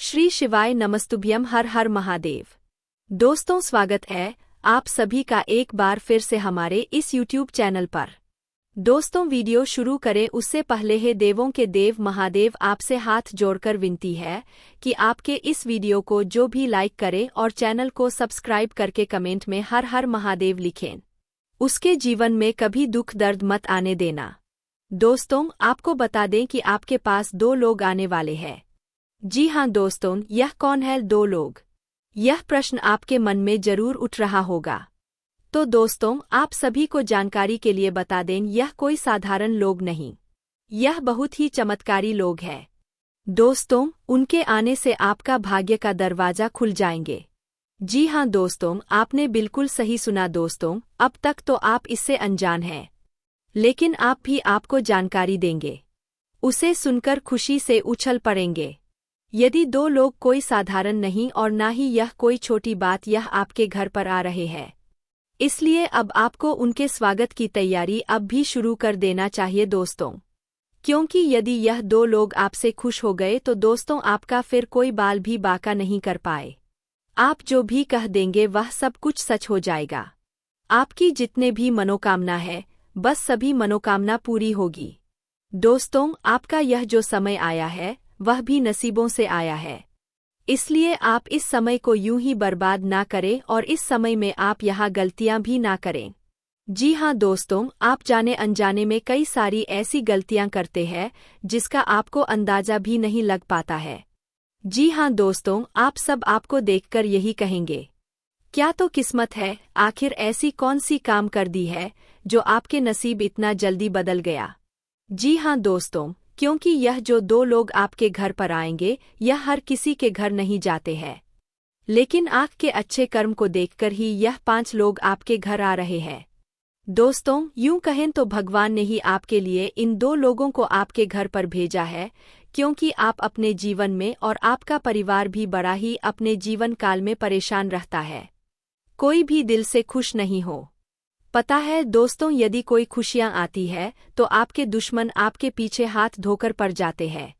श्री शिवाय नमस्तुभ्यम। हर हर महादेव। दोस्तों, स्वागत है आप सभी का एक बार फिर से हमारे इस YouTube चैनल पर। दोस्तों, वीडियो शुरू करें उससे पहले हे देवों के देव महादेव आपसे हाथ जोड़कर विनती है कि आपके इस वीडियो को जो भी लाइक करें और चैनल को सब्सक्राइब करके कमेंट में हर हर महादेव लिखें। उसके जीवन में कभी दुख दर्द मत आने देना। दोस्तों, आपको बता दें कि आपके पास 2 लोग आने वाले हैं। जी हाँ दोस्तों, यह कौन है 2 लोग? यह प्रश्न आपके मन में जरूर उठ रहा होगा। तो दोस्तों, आप सभी को जानकारी के लिए बता दें, यह कोई साधारण लोग नहीं, यह बहुत ही चमत्कारी लोग हैं। दोस्तों, उनके आने से आपका भाग्य का दरवाजा खुल जाएंगे। जी हाँ दोस्तों, आपने बिल्कुल सही सुना दोस्तों। अब तक तो आप इससे अनजान हैं, लेकिन आप भी आपको जानकारी देंगे, उसे सुनकर खुशी से उछल पड़ेंगे। यदि 2 लोग कोई साधारण नहीं और ना ही यह कोई छोटी बात, यह आपके घर पर आ रहे हैं, इसलिए अब आपको उनके स्वागत की तैयारी अब भी शुरू कर देना चाहिए दोस्तों। क्योंकि यदि यह 2 लोग आपसे खुश हो गए तो दोस्तों आपका फिर कोई बाल भी बाका नहीं कर पाए। आप जो भी कह देंगे वह सब कुछ सच हो जाएगा। आपकी जितने भी मनोकामना है, बस सभी मनोकामना पूरी होगी। दोस्तों, आपका यह जो समय आया है वह भी नसीबों से आया है, इसलिए आप इस समय को यूं ही बर्बाद ना करें और इस समय में आप यहाँ गलतियां भी ना करें। जी हाँ दोस्तों, आप जाने अनजाने में कई सारी ऐसी गलतियां करते हैं जिसका आपको अंदाजा भी नहीं लग पाता है। जी हाँ दोस्तों, आप सब आपको देखकर यही कहेंगे, क्या तो किस्मत है, आखिर ऐसी कौन सी काम कर दी है जो आपके नसीब इतना जल्दी बदल गया। जी हाँ दोस्तों, क्योंकि यह जो 2 लोग आपके घर पर आएंगे, यह हर किसी के घर नहीं जाते हैं, लेकिन आँख के अच्छे कर्म को देखकर ही यह 5 लोग आपके घर आ रहे हैं। दोस्तों, यूं कहें तो भगवान ने ही आपके लिए इन 2 लोगों को आपके घर पर भेजा है, क्योंकि आप अपने जीवन में और आपका परिवार भी बड़ा ही अपने जीवन काल में परेशान रहता है, कोई भी दिल से खुश नहीं हो। पता है दोस्तों, यदि कोई खुशियां आती है तो आपके दुश्मन आपके पीछे हाथ धोकर पड़ जाते हैं।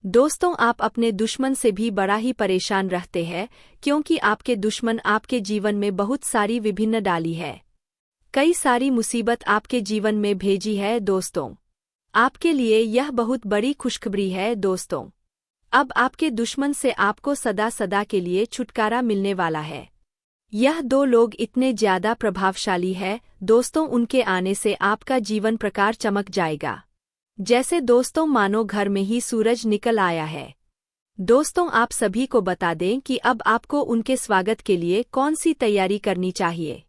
दोस्तों, आप अपने दुश्मन से भी बड़ा ही परेशान रहते हैं, क्योंकि आपके दुश्मन आपके जीवन में बहुत सारी विभिन्न डाली है, कई सारी मुसीबत आपके जीवन में भेजी है। दोस्तों, आपके लिए यह बहुत बड़ी खुशखबरी है दोस्तों। अब आपके दुश्मन से आपको सदा सदा के लिए छुटकारा मिलने वाला है। यह 2 लोग इतने ज्यादा प्रभावशाली है दोस्तों, उनके आने से आपका जीवन प्रकार चमक जाएगा, जैसे दोस्तों मानो घर में ही सूरज निकल आया है। दोस्तों, आप सभी को बता दें कि अब आपको उनके स्वागत के लिए कौन सी तैयारी करनी चाहिए।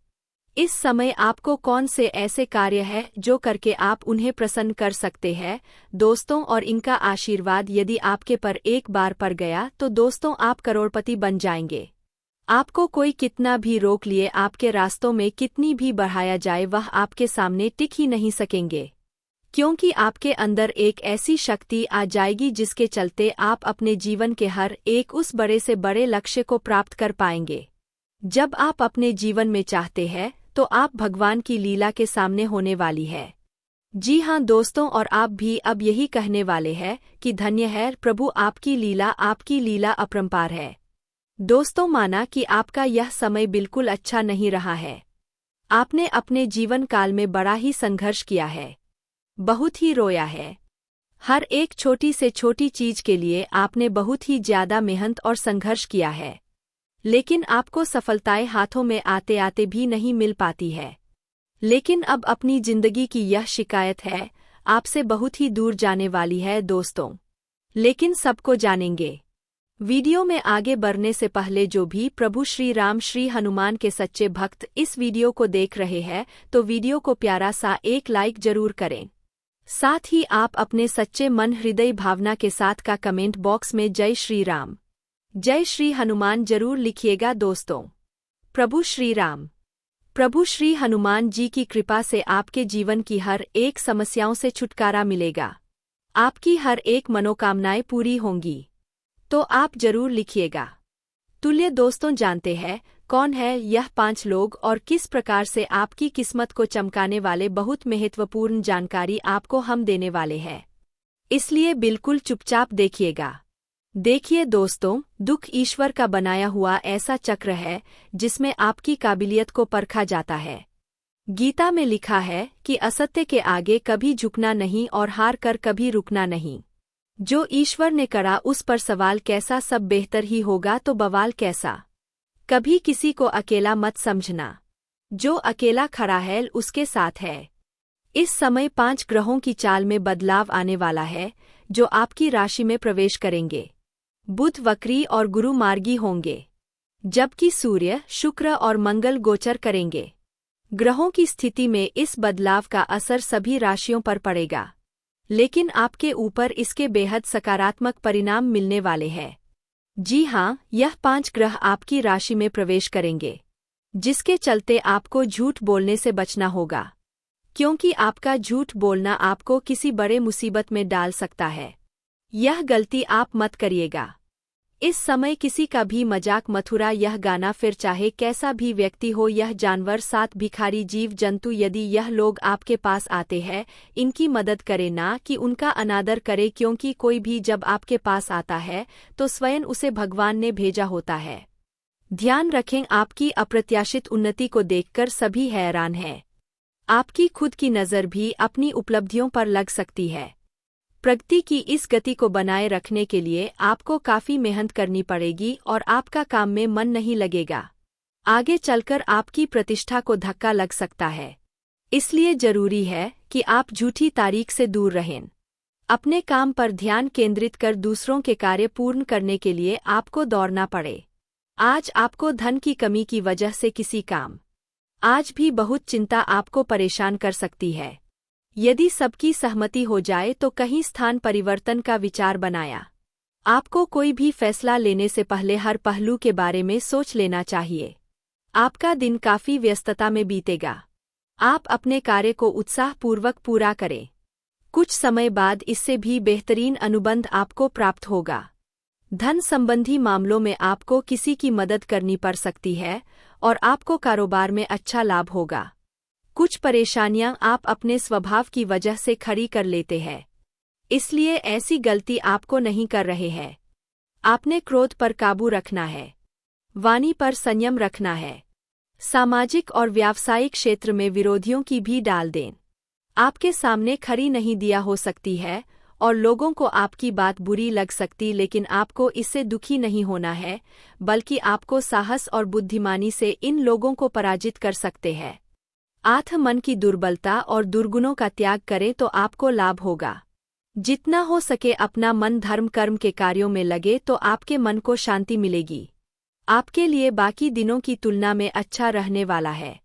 इस समय आपको कौन से ऐसे कार्य है जो करके आप उन्हें प्रसन्न कर सकते हैं दोस्तों, और इनका आशीर्वाद यदि आपके पर एक बार पड़ गया तो दोस्तों आप करोड़पति बन जाएंगे। आपको कोई कितना भी रोक लिए, आपके रास्तों में कितनी भी बढ़ाया जाए, वह आपके सामने टिक ही नहीं सकेंगे, क्योंकि आपके अंदर एक ऐसी शक्ति आ जाएगी जिसके चलते आप अपने जीवन के हर एक उस बड़े से बड़े लक्ष्य को प्राप्त कर पाएंगे। जब आप अपने जीवन में चाहते हैं तो आप भगवान की लीला के सामने होने वाली है। जी हाँ दोस्तों, और आप भी अब यही कहने वाले हैं कि धन्य है प्रभु, आपकी लीला अपरंपार है। दोस्तों, माना कि आपका यह समय बिल्कुल अच्छा नहीं रहा है, आपने अपने जीवन काल में बड़ा ही संघर्ष किया है, बहुत ही रोया है, हर एक छोटी से छोटी चीज के लिए आपने बहुत ही ज्यादा मेहनत और संघर्ष किया है, लेकिन आपको सफलताएं हाथों में आते आते भी नहीं मिल पाती है। लेकिन अब अपनी जिंदगी की यह शिकायत है आपसे बहुत ही दूर जाने वाली है दोस्तों, लेकिन सबको जानेंगे। वीडियो में आगे बढ़ने से पहले जो भी प्रभु श्री राम श्री हनुमान के सच्चे भक्त इस वीडियो को देख रहे हैं तो वीडियो को प्यारा सा एक लाइक जरूर करें। साथ ही आप अपने सच्चे मन हृदय भावना के साथ का कमेंट बॉक्स में जय श्री राम, जय श्री हनुमान जरूर लिखिएगा दोस्तों। प्रभु श्री हनुमान जी की कृपा से आपके जीवन की हर एक समस्याओं से छुटकारा मिलेगा, आपकी हर एक मनोकामनाएं पूरी होंगी, तो आप जरूर लिखिएगा। तुल्य दोस्तों, जानते हैं कौन है यह 5 लोग और किस प्रकार से आपकी किस्मत को चमकाने वाले बहुत महत्वपूर्ण जानकारी आपको हम देने वाले हैं, इसलिए बिल्कुल चुपचाप देखिएगा। देखिए दोस्तों, दुख ईश्वर का बनाया हुआ ऐसा चक्र है जिसमें आपकी काबिलियत को परखा जाता है। गीता में लिखा है कि असत्य के आगे कभी झुकना नहीं और हार कर कभी रुकना नहीं। जो ईश्वर ने करा उस पर सवाल कैसा, सब बेहतर ही होगा तो बवाल कैसा। कभी किसी को अकेला मत समझना, जो अकेला खड़ा है उसके साथ है। इस समय 5 ग्रहों की चाल में बदलाव आने वाला है जो आपकी राशि में प्रवेश करेंगे। बुध वक्री और गुरु मार्गी होंगे, जबकि सूर्य, शुक्र और मंगल गोचर करेंगे। ग्रहों की स्थिति में इस बदलाव का असर सभी राशियों पर पड़ेगा, लेकिन आपके ऊपर इसके बेहद सकारात्मक परिणाम मिलने वाले हैं। जी हाँ, यह 5 ग्रह आपकी राशि में प्रवेश करेंगे, जिसके चलते आपको झूठ बोलने से बचना होगा, क्योंकि आपका झूठ बोलना आपको किसी बड़े मुसीबत में डाल सकता है। यह गलती आप मत करिएगा। इस समय किसी का भी मजाक मथुरा यह गाना, फिर चाहे कैसा भी व्यक्ति हो, यह जानवर, सात भिखारी, जीव जंतु, यदि यह लोग आपके पास आते हैं, इनकी मदद करे, ना कि उनका अनादर करे, क्योंकि कोई भी जब आपके पास आता है तो स्वयं उसे भगवान ने भेजा होता है। ध्यान रखें, आपकी अप्रत्याशित उन्नति को देखकर सभी हैरान हैं। आपकी खुद की नज़र भी अपनी उपलब्धियों पर लग सकती है। प्रगति की इस गति को बनाए रखने के लिए आपको काफी मेहनत करनी पड़ेगी और आपका काम में मन नहीं लगेगा। आगे चलकर आपकी प्रतिष्ठा को धक्का लग सकता है, इसलिए जरूरी है कि आप झूठी तारीख से दूर रहें। अपने काम पर ध्यान केंद्रित कर दूसरों के कार्य पूर्ण करने के लिए आपको दौड़ना पड़े। आज आपको धन की कमी की वजह से किसी काम आज भी बहुत चिंता आपको परेशान कर सकती है। यदि सबकी सहमति हो जाए तो कहीं स्थान परिवर्तन का विचार बनाया। आपको कोई भी फैसला लेने से पहले हर पहलू के बारे में सोच लेना चाहिए। आपका दिन काफी व्यस्तता में बीतेगा। आप अपने कार्य को उत्साहपूर्वक पूरा करें। कुछ समय बाद इससे भी बेहतरीन अनुबंध आपको प्राप्त होगा। धन संबंधी मामलों में आपको किसी की मदद करनी पड़ सकती है और आपको कारोबार में अच्छा लाभ होगा। कुछ परेशानियां आप अपने स्वभाव की वजह से खड़ी कर लेते हैं, इसलिए ऐसी गलती आपको नहीं कर रहे हैं। आपने क्रोध पर काबू रखना है, वाणी पर संयम रखना है। सामाजिक और व्यावसायिक क्षेत्र में विरोधियों की भी डाल दें आपके सामने खड़ी नहीं दिया हो सकती है और लोगों को आपकी बात बुरी लग सकती, लेकिन आपको इससे दुखी नहीं होना है, बल्कि आपको साहस और बुद्धिमानी से इन लोगों को पराजित कर सकते हैं। मन की दुर्बलता और दुर्गुणों का त्याग करें तो आपको लाभ होगा। जितना हो सके अपना मन धर्म कर्म के कार्यों में लगे तो आपके मन को शांति मिलेगी। आपके लिए बाकी दिनों की तुलना में अच्छा रहने वाला है।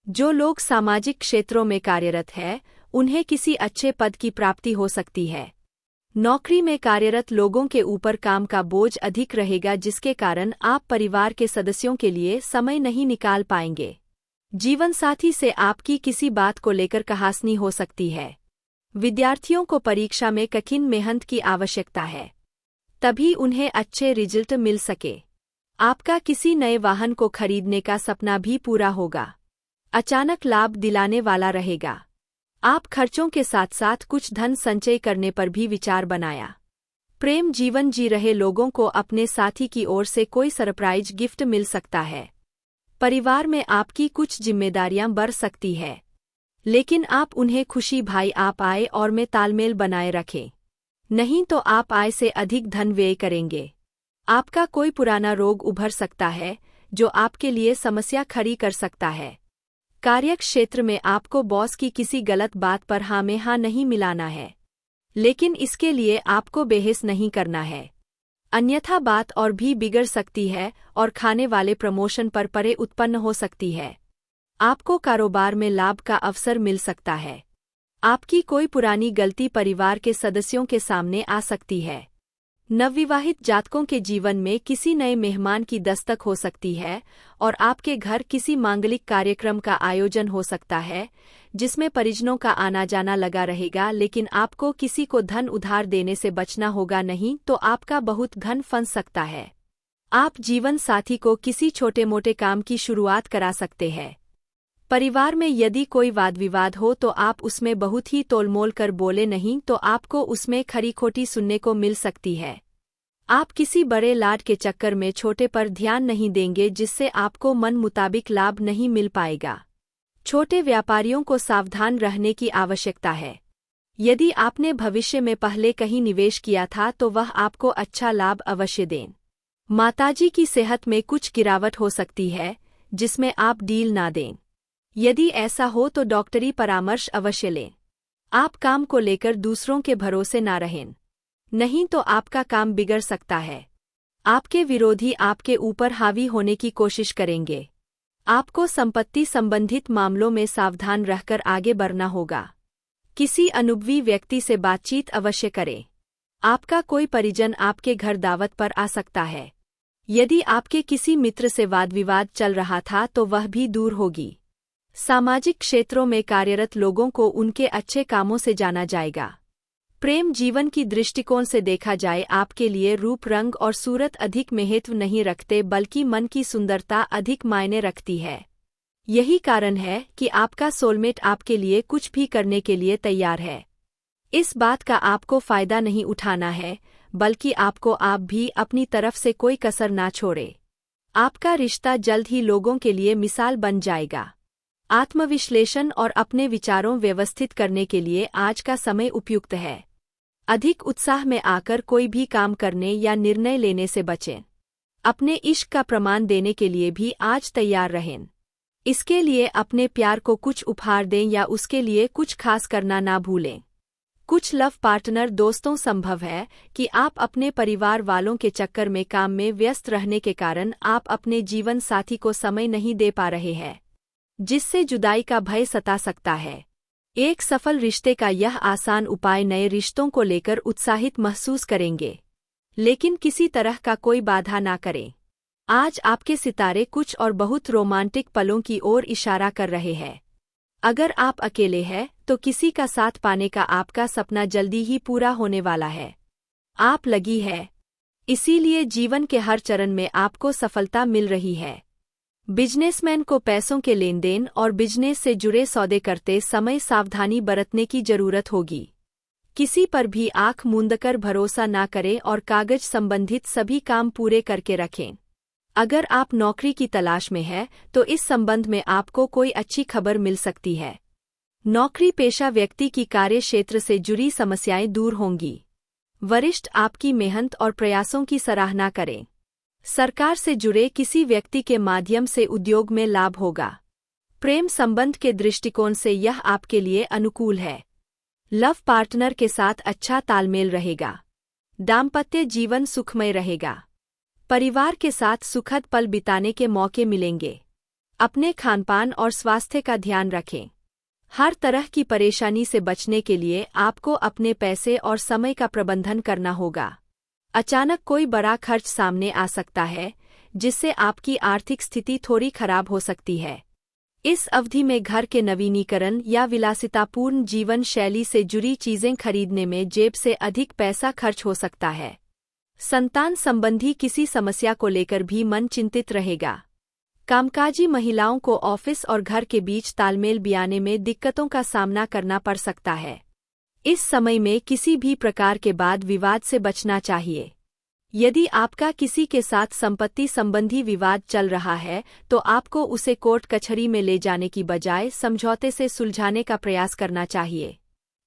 जो लोग सामाजिक क्षेत्रों में कार्यरत हैं, उन्हें किसी अच्छे पद की प्राप्ति हो सकती है। नौकरी में कार्यरत लोगों के ऊपर काम का बोझ अधिक रहेगा, जिसके कारण आप परिवार के सदस्यों के लिए समय नहीं निकाल पाएंगे। जीवनसाथी से आपकी किसी बात को लेकर कहासनी हो सकती है। विद्यार्थियों को परीक्षा में कठिन मेहनत की आवश्यकता है, तभी उन्हें अच्छे रिजल्ट मिल सके। आपका किसी नए वाहन को खरीदने का सपना भी पूरा होगा। अचानक लाभ दिलाने वाला रहेगा। आप खर्चों के साथ साथ कुछ धन संचय करने पर भी विचार बनाया। प्रेम जीवन जी रहे लोगों को अपने साथी की ओर से कोई सरप्राइज गिफ्ट मिल सकता है। परिवार में आपकी कुछ जिम्मेदारियां बढ़ सकती है, लेकिन आप उन्हें खुशी भाई आप आय और में तालमेल बनाए रखें, नहीं तो आप आय से अधिक धन व्यय करेंगे। आपका कोई पुराना रोग उभर सकता है जो आपके लिए समस्या खड़ी कर सकता है। कार्य क्षेत्र में आपको बॉस की किसी गलत बात पर हाँ में हाँ नहीं मिलाना है, लेकिन इसके लिए आपको बेहिस नहीं करना है, अन्यथा बात और भी बिगड़ सकती है और खाने वाले प्रमोशन पर परे उत्पन्न हो सकती है। आपको कारोबार में लाभ का अवसर मिल सकता है। आपकी कोई पुरानी गलती परिवार के सदस्यों के सामने आ सकती है। नवविवाहित जातकों के जीवन में किसी नए मेहमान की दस्तक हो सकती है और आपके घर किसी मांगलिक कार्यक्रम का आयोजन हो सकता है, जिसमें परिजनों का आना जाना लगा रहेगा, लेकिन आपको किसी को धन उधार देने से बचना होगा, नहीं तो आपका बहुत धन फंस सकता है। आप जीवन साथी को किसी छोटे मोटे काम की शुरुआत करा सकते हैं। परिवार में यदि कोई वाद विवाद हो तो आप उसमें बहुत ही तोलमोल कर बोले, नहीं तो आपको उसमें खरी खोटी सुनने को मिल सकती है। आप किसी बड़े लाड के चक्कर में छोटे पर ध्यान नहीं देंगे, जिससे आपको मन मुताबिक लाभ नहीं मिल पाएगा। छोटे व्यापारियों को सावधान रहने की आवश्यकता है। यदि आपने भविष्य में पहले कहीं निवेश किया था तो वह आपको अच्छा लाभ अवश्य दें। माताजी की सेहत में कुछ गिरावट हो सकती है, जिसमें आप डील ना दें। यदि ऐसा हो तो डॉक्टरी परामर्श अवश्य लें। आप काम को लेकर दूसरों के भरोसे ना रहें, नहीं तो आपका काम बिगड़ सकता है। आपके विरोधी आपके ऊपर हावी होने की कोशिश करेंगे। आपको संपत्ति संबंधित मामलों में सावधान रहकर आगे बढ़ना होगा। किसी अनुभवी व्यक्ति से बातचीत अवश्य करें। आपका कोई परिजन आपके घर दावत पर आ सकता है। यदि आपके किसी मित्र से वाद विवाद चल रहा था तो वह भी दूर होगी। सामाजिक क्षेत्रों में कार्यरत लोगों को उनके अच्छे कामों से जाना जाएगा। प्रेम जीवन की दृष्टिकोण से देखा जाए आपके लिए रूप रंग और सूरत अधिक महत्व नहीं रखते, बल्कि मन की सुंदरता अधिक मायने रखती है। यही कारण है कि आपका सोलमेट आपके लिए कुछ भी करने के लिए तैयार है। इस बात का आपको फायदा नहीं उठाना है, बल्कि आपको आप भी अपनी तरफ से कोई कसर ना छोड़े। आपका रिश्ता जल्द ही लोगों के लिए मिसाल बन जाएगा। आत्मविश्लेषण और अपने विचारों व्यवस्थित करने के लिए आज का समय उपयुक्त है। अधिक उत्साह में आकर कोई भी काम करने या निर्णय लेने से बचें। अपने इश्क का प्रमाण देने के लिए भी आज तैयार रहें। इसके लिए अपने प्यार को कुछ उपहार दें या उसके लिए कुछ खास करना ना भूलें। कुछ लव पार्टनर दोस्तों, संभव है कि आप अपने परिवार वालों के चक्कर में काम में व्यस्त रहने के कारण आप अपने जीवन साथी को समय नहीं दे पा रहे हैं, जिससे जुदाई का भय सता सकता है। एक सफल रिश्ते का यह आसान उपाय नए रिश्तों को लेकर उत्साहित महसूस करेंगे, लेकिन किसी तरह का कोई बाधा ना करें। आज आपके सितारे कुछ और बहुत रोमांटिक पलों की ओर इशारा कर रहे हैं। अगर आप अकेले हैं तो किसी का साथ पाने का आपका सपना जल्दी ही पूरा होने वाला है। आप लगी है, इसीलिए जीवन के हर चरण में आपको सफलता मिल रही है। बिजनेसमैन को पैसों के लेन देन और बिजनेस से जुड़े सौदे करते समय सावधानी बरतने की जरूरत होगी। किसी पर भी आंख मूंदकर भरोसा ना करें और कागज संबंधित सभी काम पूरे करके रखें। अगर आप नौकरी की तलाश में हैं तो इस संबंध में आपको कोई अच्छी खबर मिल सकती है। नौकरी पेशा व्यक्ति की कार्य क्षेत्र से जुड़ी समस्याएं दूर होंगी। वरिष्ठ आपकी मेहनत और प्रयासों की सराहना करें। सरकार से जुड़े किसी व्यक्ति के माध्यम से उद्योग में लाभ होगा। प्रेम संबंध के दृष्टिकोण से यह आपके लिए अनुकूल है। लव पार्टनर के साथ अच्छा तालमेल रहेगा। दाम्पत्य जीवन सुखमय रहेगा। परिवार के साथ सुखद पल बिताने के मौके मिलेंगे। अपने खानपान और स्वास्थ्य का ध्यान रखें। हर तरह की परेशानी से बचने के लिए आपको अपने पैसे और समय का प्रबंधन करना होगा। अचानक कोई बड़ा खर्च सामने आ सकता है, जिससे आपकी आर्थिक स्थिति थोड़ी खराब हो सकती है। इस अवधि में घर के नवीनीकरण या विलासितापूर्ण जीवन शैली से जुड़ी चीजें खरीदने में जेब से अधिक पैसा खर्च हो सकता है। संतान संबंधी किसी समस्या को लेकर भी मन चिंतित रहेगा। कामकाजी महिलाओं को ऑफिस और घर के बीच तालमेल बियाने में दिक्कतों का सामना करना पड़ सकता है। इस समय में किसी भी प्रकार के वाद विवाद से बचना चाहिए। यदि आपका किसी के साथ संपत्ति संबंधी विवाद चल रहा है तो आपको उसे कोर्ट कचहरी में ले जाने की बजाय समझौते से सुलझाने का प्रयास करना चाहिए।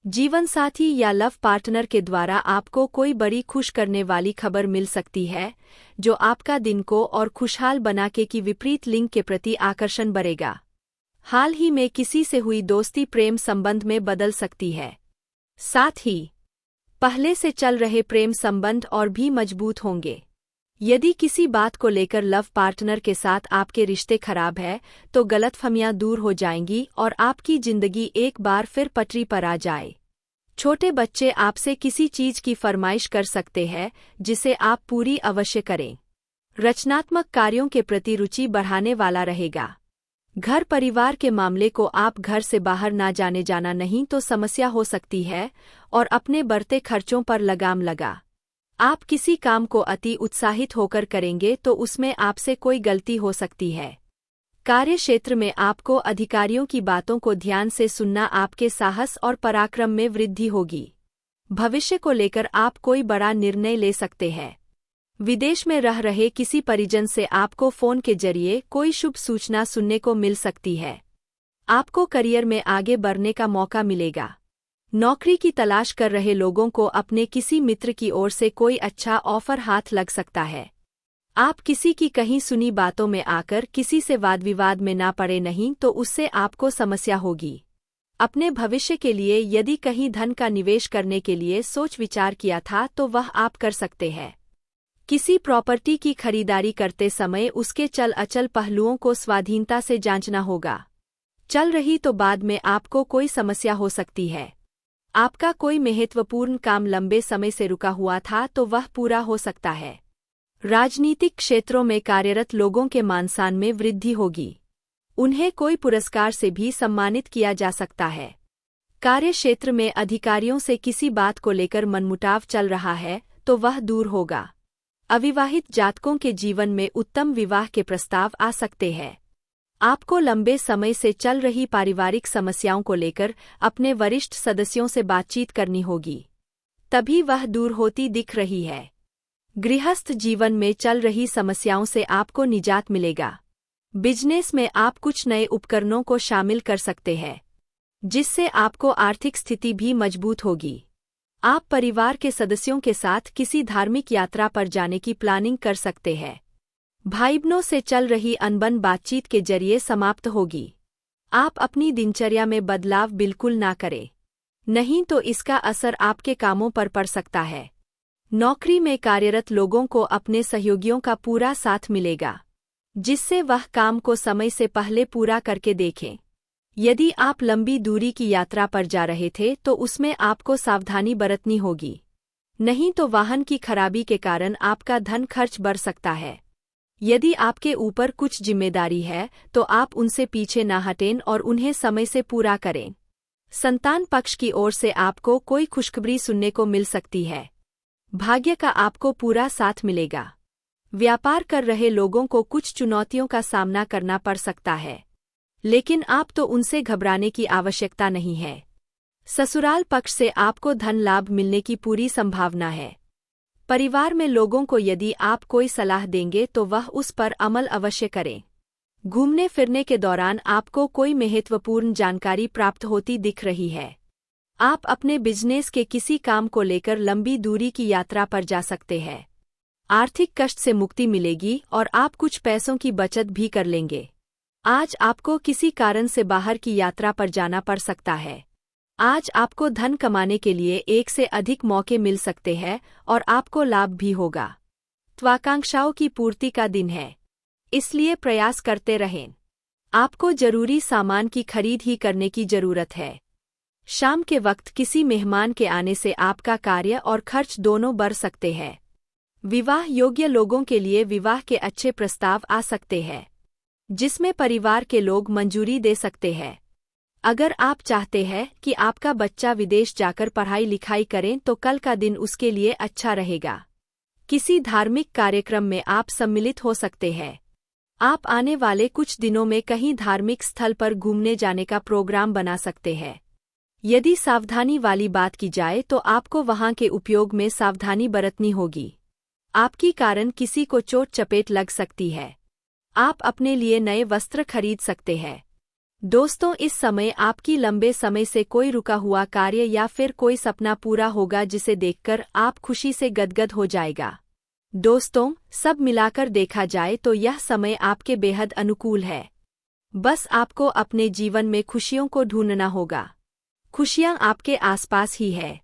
जीवनसाथी या लव पार्टनर के द्वारा आपको कोई बड़ी खुश करने वाली खबर मिल सकती है, जो आपका दिन को और खुशहाल बनाके की विपरीत लिंग के प्रति आकर्षण बढ़ेगा। हाल ही में किसी से हुई दोस्ती प्रेम संबंध में बदल सकती है। साथ ही पहले से चल रहे प्रेम संबंध और भी मजबूत होंगे। यदि किसी बात को लेकर लव पार्टनर के साथ आपके रिश्ते खराब है तो गलतफहमियां दूर हो जाएंगी और आपकी जिंदगी एक बार फिर पटरी पर आ जाए। छोटे बच्चे आपसे किसी चीज की फरमाइश कर सकते हैं, जिसे आप पूरी अवश्य करें। रचनात्मक कार्यों के प्रति रुचि बढ़ाने वाला रहेगा। घर परिवार के मामले को आप घर से बाहर ना जाने जाना नहीं तो समस्या हो सकती है और अपने बढ़ते खर्चों पर लगाम लगा। आप किसी काम को अति उत्साहित होकर करेंगे तो उसमें आपसे कोई गलती हो सकती है। कार्य क्षेत्र में आपको अधिकारियों की बातों को ध्यान से सुनना आपके साहस और पराक्रम में वृद्धि होगी। भविष्य को लेकर आप कोई बड़ा निर्णय ले सकते हैं। विदेश में रह रहे किसी परिजन से आपको फोन के जरिए कोई शुभ सूचना सुनने को मिल सकती है। आपको करियर में आगे बढ़ने का मौका मिलेगा। नौकरी की तलाश कर रहे लोगों को अपने किसी मित्र की ओर से कोई अच्छा ऑफर हाथ लग सकता है। आप किसी की कहीं सुनी बातों में आकर किसी से वाद विवाद में ना पड़े, नहीं तो उससे आपको समस्या होगी। अपने भविष्य के लिए यदि कहीं धन का निवेश करने के लिए सोच विचार किया था तो वह आप कर सकते हैं। किसी प्रॉपर्टी की खरीदारी करते समय उसके चल अचल पहलुओं को स्वाधीनता से जांचना होगा। चल रही तो बाद में आपको कोई समस्या हो सकती है। आपका कोई महत्वपूर्ण काम लंबे समय से रुका हुआ था तो वह पूरा हो सकता है। राजनीतिक क्षेत्रों में कार्यरत लोगों के मान-सम्मान में वृद्धि होगी। उन्हें कोई पुरस्कार से भी सम्मानित किया जा सकता है। कार्य क्षेत्र में अधिकारियों से किसी बात को लेकर मनमुटाव चल रहा है तो वह दूर होगा। अविवाहित जातकों के जीवन में उत्तम विवाह के प्रस्ताव आ सकते हैं। आपको लंबे समय से चल रही पारिवारिक समस्याओं को लेकर अपने वरिष्ठ सदस्यों से बातचीत करनी होगी, तभी वह दूर होती दिख रही है। गृहस्थ जीवन में चल रही समस्याओं से आपको निजात मिलेगा। बिजनेस में आप कुछ नए उपकरणों को शामिल कर सकते हैं, जिससे आपको आर्थिक स्थिति भी मजबूत होगी। आप परिवार के सदस्यों के साथ किसी धार्मिक यात्रा पर जाने की प्लानिंग कर सकते हैं। भाई बहनों से चल रही अनबन बातचीत के जरिए समाप्त होगी। आप अपनी दिनचर्या में बदलाव बिल्कुल ना करें, नहीं तो इसका असर आपके कामों पर पड़ सकता है। नौकरी में कार्यरत लोगों को अपने सहयोगियों का पूरा साथ मिलेगा, जिससे वह काम को समय से पहले पूरा करके देखें। यदि आप लंबी दूरी की यात्रा पर जा रहे थे तो उसमें आपको सावधानी बरतनी होगी, नहीं तो वाहन की खराबी के कारण आपका धन खर्च बढ़ सकता है। यदि आपके ऊपर कुछ जिम्मेदारी है तो आप उनसे पीछे न हटें और उन्हें समय से पूरा करें। संतान पक्ष की ओर से आपको कोई खुशखबरी सुनने को मिल सकती है। भाग्य का आपको पूरा साथ मिलेगा। व्यापार कर रहे लोगों को कुछ चुनौतियों का सामना करना पड़ सकता है, लेकिन आप तो उनसे घबराने की आवश्यकता नहीं है। ससुराल पक्ष से आपको धन लाभ मिलने की पूरी संभावना है। परिवार में लोगों को यदि आप कोई सलाह देंगे तो वह उस पर अमल अवश्य करें। घूमने फिरने के दौरान आपको कोई महत्वपूर्ण जानकारी प्राप्त होती दिख रही है। आप अपने बिजनेस के किसी काम को लेकर लंबी दूरी की यात्रा पर जा सकते हैं। आर्थिक कष्ट से मुक्ति मिलेगी और आप कुछ पैसों की बचत भी कर लेंगे। आज आपको किसी कारण से बाहर की यात्रा पर जाना पड़ सकता है। आज आपको धन कमाने के लिए एक से अधिक मौके मिल सकते हैं और आपको लाभ भी होगा। त्वाकांक्षाओं की पूर्ति का दिन है, इसलिए प्रयास करते रहें। आपको जरूरी सामान की खरीद ही करने की जरूरत है। शाम के वक्त किसी मेहमान के आने से आपका कार्य और खर्च दोनों बढ़ सकते हैं। विवाह योग्य लोगों के लिए विवाह के अच्छे प्रस्ताव आ सकते हैं, जिसमें परिवार के लोग मंजूरी दे सकते हैं। अगर आप चाहते हैं कि आपका बच्चा विदेश जाकर पढ़ाई लिखाई करें तो कल का दिन उसके लिए अच्छा रहेगा। किसी धार्मिक कार्यक्रम में आप सम्मिलित हो सकते हैं। आप आने वाले कुछ दिनों में कहीं धार्मिक स्थल पर घूमने जाने का प्रोग्राम बना सकते हैं। यदि सावधानी वाली बात की जाए तो आपको वहां के उपयोग में सावधानी बरतनी होगी। आपकी कारण किसी को चोट चपेट लग सकती है। आप अपने लिए नए वस्त्र खरीद सकते हैं। दोस्तों, इस समय आपकी लंबे समय से कोई रुका हुआ कार्य या फिर कोई सपना पूरा होगा जिसे देखकर आप खुशी से गदगद हो जाएगा। दोस्तों, सब मिलाकर देखा जाए तो यह समय आपके बेहद अनुकूल है। बस आपको अपने जीवन में खुशियों को ढूंढना होगा। खुशियां आपके आसपास ही है।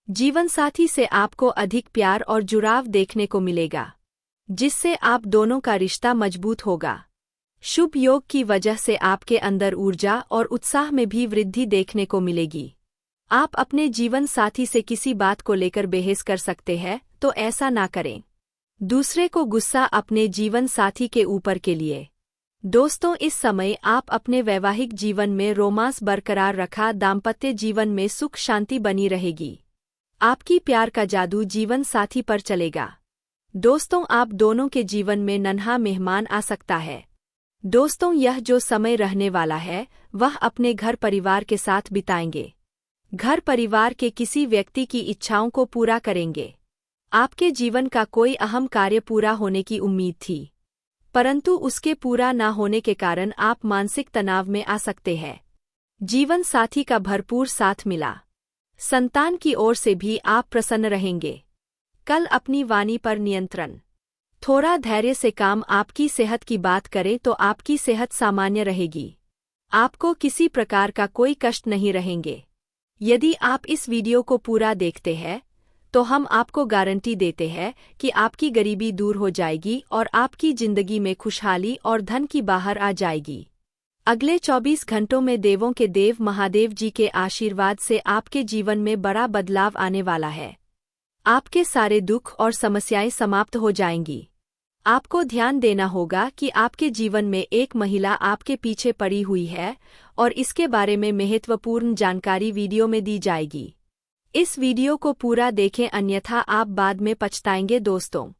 जीवनसाथी से आपको अधिक प्यार और जुड़ाव देखने को मिलेगा, जिससे आप दोनों का रिश्ता मजबूत होगा। शुभ योग की वजह से आपके अंदर ऊर्जा और उत्साह में भी वृद्धि देखने को मिलेगी। आप अपने जीवन साथी से किसी बात को लेकर बहस कर सकते हैं, तो ऐसा ना करें। दूसरे को गुस्सा अपने जीवन साथी के ऊपर के लिए। दोस्तों, इस समय आप अपने वैवाहिक जीवन में रोमांस बरकरार रखा, दाम्पत्य जीवन में सुख शांति बनी रहेगी। आपकी प्यार का जादू जीवन साथी पर चलेगा। दोस्तों, आप दोनों के जीवन में नन्हा मेहमान आ सकता है। दोस्तों, यह जो समय रहने वाला है वह अपने घर परिवार के साथ बिताएंगे। घर परिवार के किसी व्यक्ति की इच्छाओं को पूरा करेंगे। आपके जीवन का कोई अहम कार्य पूरा होने की उम्मीद थी, परंतु उसके पूरा न होने के कारण आप मानसिक तनाव में आ सकते हैं। जीवन साथी का भरपूर साथ मिला। संतान की ओर से भी आप प्रसन्न रहेंगे। कल अपनी वाणी पर नियंत्रण। थोड़ा धैर्य से काम। आपकी सेहत की बात करें तो आपकी सेहत सामान्य रहेगी। आपको किसी प्रकार का कोई कष्ट नहीं रहेंगे। यदि आप इस वीडियो को पूरा देखते हैं तो हम आपको गारंटी देते हैं कि आपकी गरीबी दूर हो जाएगी और आपकी जिंदगी में खुशहाली और धन की बाहर आ जाएगी। अगले 24 घंटों में देवों के देव महादेव जी के आशीर्वाद से आपके जीवन में बड़ा बदलाव आने वाला है। आपके सारे दुख और समस्याएं समाप्त हो जाएंगी। आपको ध्यान देना होगा कि आपके जीवन में एक महिला आपके पीछे पड़ी हुई है और इसके बारे में महत्वपूर्ण जानकारी वीडियो में दी जाएगी। इस वीडियो को पूरा देखें, अन्यथा आप बाद में पछताएंगे। दोस्तों,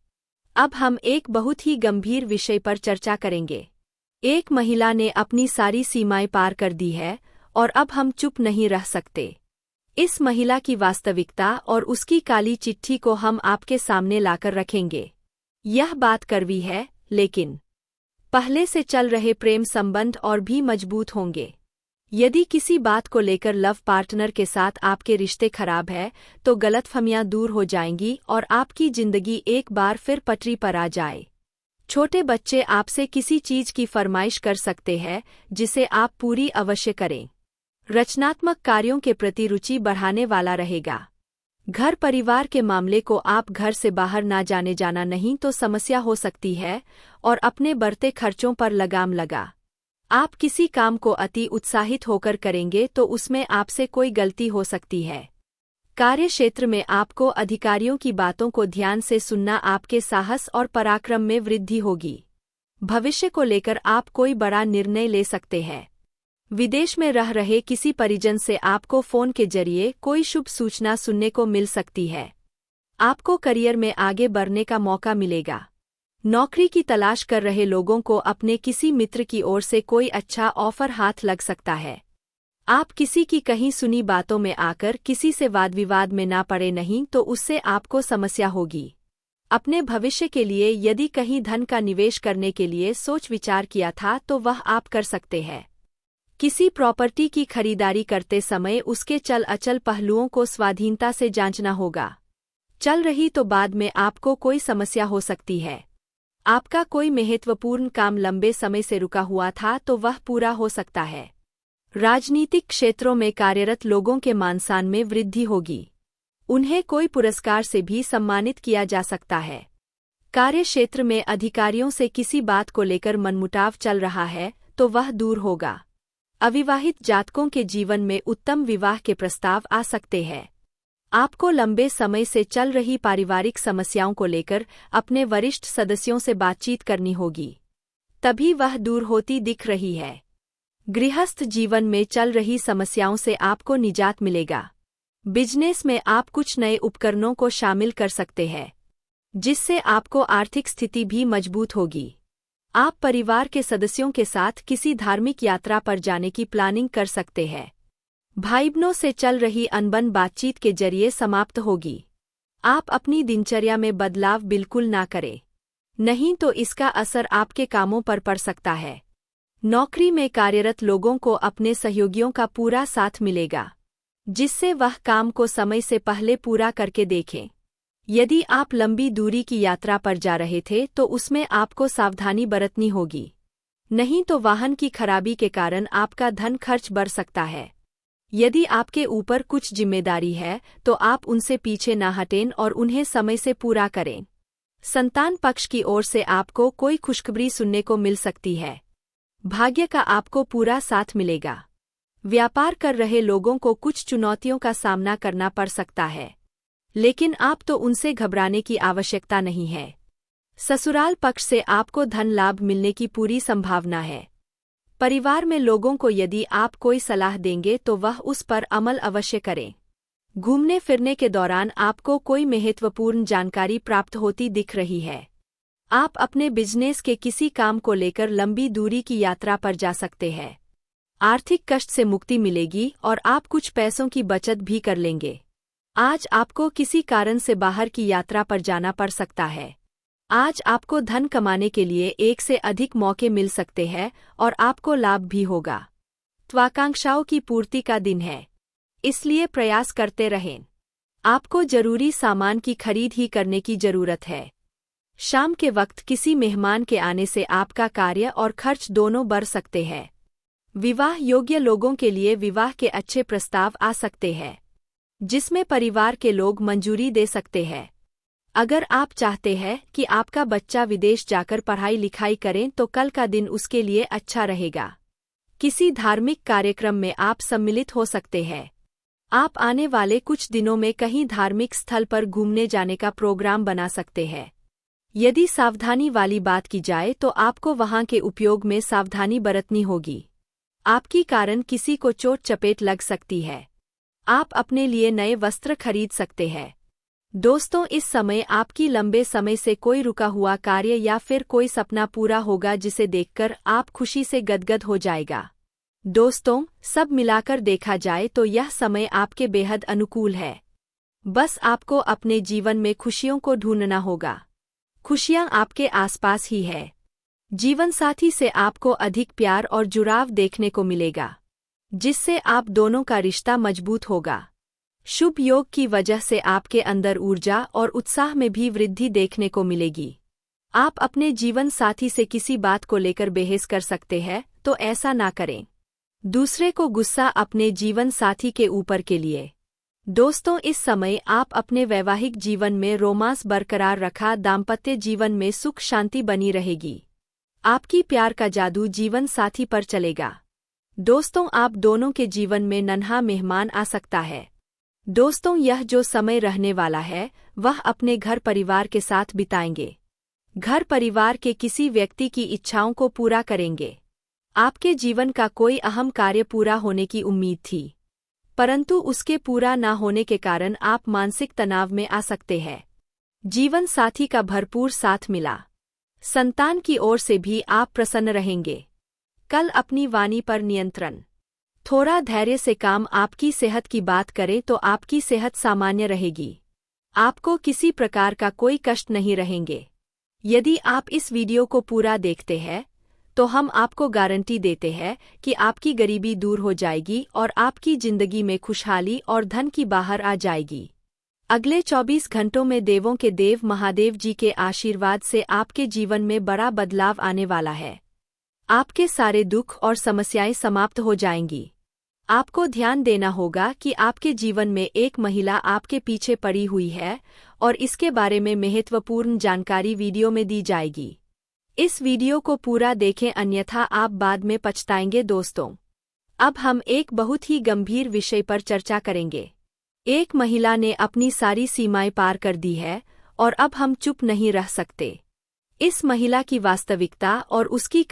अब हम एक बहुत ही गंभीर विषय पर चर्चा करेंगे। एक महिला ने अपनी सारी सीमाएं पार कर दी है और अब हम चुप नहीं रह सकते। इस महिला की वास्तविकता और उसकी काली चिट्ठी को हम आपके सामने लाकर रखेंगे। यह बात कड़वी है, लेकिन पहले से चल रहे प्रेम संबंध और भी मजबूत होंगे। यदि किसी बात को लेकर लव पार्टनर के साथ आपके रिश्ते खराब है तो गलतफहमियां दूर हो जाएंगी और आपकी जिंदगी एक बार फिर पटरी पर आ जाए। छोटे बच्चे आपसे किसी चीज की फरमाइश कर सकते हैं जिसे आप पूरी अवश्य करें। रचनात्मक कार्यों के प्रति रुचि बढ़ाने वाला रहेगा। घर परिवार के मामले को आप घर से बाहर ना जाने जाना, नहीं तो समस्या हो सकती है और अपने बढ़ते खर्चों पर लगाम लगा। आप किसी काम को अति उत्साहित होकर करेंगे तो उसमें आपसे कोई गलती हो सकती है। कार्यक्षेत्र में आपको अधिकारियों की बातों को ध्यान से सुनना, आपके साहस और पराक्रम में वृद्धि होगी। भविष्य को लेकर आप कोई बड़ा निर्णय ले सकते हैं। विदेश में रह रहे किसी परिजन से आपको फोन के जरिए कोई शुभ सूचना सुनने को मिल सकती है। आपको करियर में आगे बढ़ने का मौका मिलेगा। नौकरी की तलाश कर रहे लोगों को अपने किसी मित्र की ओर से कोई अच्छा ऑफर हाथ लग सकता है। आप किसी की कहीं सुनी बातों में आकर किसी से वाद विवाद में ना पड़े, नहीं तो उससे आपको समस्या होगी। अपने भविष्य के लिए यदि कहीं धन का निवेश करने के लिए सोच विचार किया था तो वह आप कर सकते हैं। किसी प्रॉपर्टी की खरीदारी करते समय उसके चल अचल पहलुओं को स्वाधीनता से जांचना होगा। चल रही तो बाद में आपको कोई समस्या हो सकती है। आपका कोई महत्वपूर्ण काम लंबे समय से रुका हुआ था तो वह पूरा हो सकता है। राजनीतिक क्षेत्रों में कार्यरत लोगों के मान सम्मान में वृद्धि होगी। उन्हें कोई पुरस्कार से भी सम्मानित किया जा सकता है। कार्यक्षेत्र में अधिकारियों से किसी बात को लेकर मनमुटाव चल रहा है तो वह दूर होगा। अविवाहित जातकों के जीवन में उत्तम विवाह के प्रस्ताव आ सकते हैं। आपको लंबे समय से चल रही पारिवारिक समस्याओं को लेकर अपने वरिष्ठ सदस्यों से बातचीत करनी होगी, तभी वह दूर होती दिख रही है। गृहस्थ जीवन में चल रही समस्याओं से आपको निजात मिलेगा। बिजनेस में आप कुछ नए उपकरणों को शामिल कर सकते हैं, जिससे आपको आर्थिक स्थिति भी मजबूत होगी। आप परिवार के सदस्यों के साथ किसी धार्मिक यात्रा पर जाने की प्लानिंग कर सकते हैं। भाई बहनों से चल रही अनबन बातचीत के जरिए समाप्त होगी। आप अपनी दिनचर्या में बदलाव बिल्कुल ना करें, नहीं तो इसका असर आपके कामों पर पड़ सकता है। नौकरी में कार्यरत लोगों को अपने सहयोगियों का पूरा साथ मिलेगा, जिससे वह काम को समय से पहले पूरा करके देखें। यदि आप लंबी दूरी की यात्रा पर जा रहे थे तो उसमें आपको सावधानी बरतनी होगी, नहीं तो वाहन की खराबी के कारण आपका धन खर्च बढ़ सकता है। यदि आपके ऊपर कुछ जिम्मेदारी है तो आप उनसे पीछे ना हटें और उन्हें समय से पूरा करें। संतान पक्ष की ओर से आपको कोई खुशखबरी सुनने को मिल सकती है। भाग्य का आपको पूरा साथ मिलेगा। व्यापार कर रहे लोगों को कुछ चुनौतियों का सामना करना पड़ सकता है, लेकिन आप तो उनसे घबराने की आवश्यकता नहीं है। ससुराल पक्ष से आपको धन लाभ मिलने की पूरी संभावना है। परिवार में लोगों को यदि आप कोई सलाह देंगे तो वह उस पर अमल अवश्य करें। घूमने फिरने के दौरान आपको कोई महत्वपूर्ण जानकारी प्राप्त होती दिख रही है। आप अपने बिजनेस के किसी काम को लेकर लंबी दूरी की यात्रा पर जा सकते हैं। आर्थिक कष्ट से मुक्ति मिलेगी और आप कुछ पैसों की बचत भी कर लेंगे। आज आपको किसी कारण से बाहर की यात्रा पर जाना पड़ सकता है। आज आपको धन कमाने के लिए एक से अधिक मौके मिल सकते हैं और आपको लाभ भी होगा। त्वाकांक्षाओं की पूर्ति का दिन है, इसलिए प्रयास करते रहें। आपको जरूरी सामान की खरीद ही करने की जरूरत है। शाम के वक्त किसी मेहमान के आने से आपका कार्य और खर्च दोनों बढ़ सकते हैं। विवाह योग्य लोगों के लिए विवाह के अच्छे प्रस्ताव आ सकते हैं, जिसमें परिवार के लोग मंजूरी दे सकते हैं। अगर आप चाहते हैं कि आपका बच्चा विदेश जाकर पढ़ाई लिखाई करें तो कल का दिन उसके लिए अच्छा रहेगा। किसी धार्मिक कार्यक्रम में आप सम्मिलित हो सकते हैं। आप आने वाले कुछ दिनों में कहीं धार्मिक स्थल पर घूमने जाने का प्रोग्राम बना सकते हैं। यदि सावधानी वाली बात की जाए तो आपको वहां के उपयोग में सावधानी बरतनी होगी। आपकी कारण किसी को चोट चपेट लग सकती है। आप अपने लिए नए वस्त्र खरीद सकते हैं। दोस्तों, इस समय आपकी लंबे समय से कोई रुका हुआ कार्य या फिर कोई सपना पूरा होगा जिसे देखकर आप खुशी से गदगद हो जाएगा। दोस्तों, सब मिलाकर देखा जाए तो यह समय आपके बेहद अनुकूल है। बस आपको अपने जीवन में खुशियों को ढूंढना होगा। खुशियां आपके आसपास ही है। जीवनसाथी से आपको अधिक प्यार और जुड़ाव देखने को मिलेगा, जिससे आप दोनों का रिश्ता मजबूत होगा। शुभ योग की वजह से आपके अंदर ऊर्जा और उत्साह में भी वृद्धि देखने को मिलेगी। आप अपने जीवन साथी से किसी बात को लेकर बहस कर सकते हैं, तो ऐसा ना करें। दूसरे को गुस्सा अपने जीवन साथी के ऊपर के लिए। दोस्तों, इस समय आप अपने वैवाहिक जीवन में रोमांस बरकरार रखा, दाम्पत्य जीवन में सुख शांति बनी रहेगी। आपकी प्यार का जादू जीवन साथी पर चलेगा। दोस्तों, आप दोनों के जीवन में नन्हा मेहमान आ सकता है। दोस्तों, यह जो समय रहने वाला है वह अपने घर परिवार के साथ बिताएंगे। घर परिवार के किसी व्यक्ति की इच्छाओं को पूरा करेंगे। आपके जीवन का कोई अहम कार्य पूरा होने की उम्मीद थी, परंतु उसके पूरा न होने के कारण आप मानसिक तनाव में आ सकते हैं। जीवन साथी का भरपूर साथ मिला। संतान की ओर से भी आप प्रसन्न रहेंगे। कल अपनी वाणी पर नियंत्रण। थोड़ा धैर्य से काम। आपकी सेहत की बात करें तो आपकी सेहत सामान्य रहेगी। आपको किसी प्रकार का कोई कष्ट नहीं रहेंगे। यदि आप इस वीडियो को पूरा देखते हैं तो हम आपको गारंटी देते हैं कि आपकी गरीबी दूर हो जाएगी और आपकी जिंदगी में खुशहाली और धन की बाहर आ जाएगी। अगले 24 घंटों में देवों के देव महादेव जी के आशीर्वाद से आपके जीवन में बड़ा बदलाव आने वाला है। आपके सारे दुख और समस्याएं समाप्त हो जाएंगी। आपको ध्यान देना होगा कि आपके जीवन में एक महिला आपके पीछे पड़ी हुई है और इसके बारे में महत्वपूर्ण जानकारी वीडियो में दी जाएगी। इस वीडियो को पूरा देखें, अन्यथा आप बाद में पछताएंगे। दोस्तों, अब हम एक बहुत ही गंभीर विषय पर चर्चा करेंगे। एक महिला ने अपनी सारी सीमाएं पार कर दी है और अब हम चुप नहीं रह सकते। इस महिला की वास्तविकता और उसकी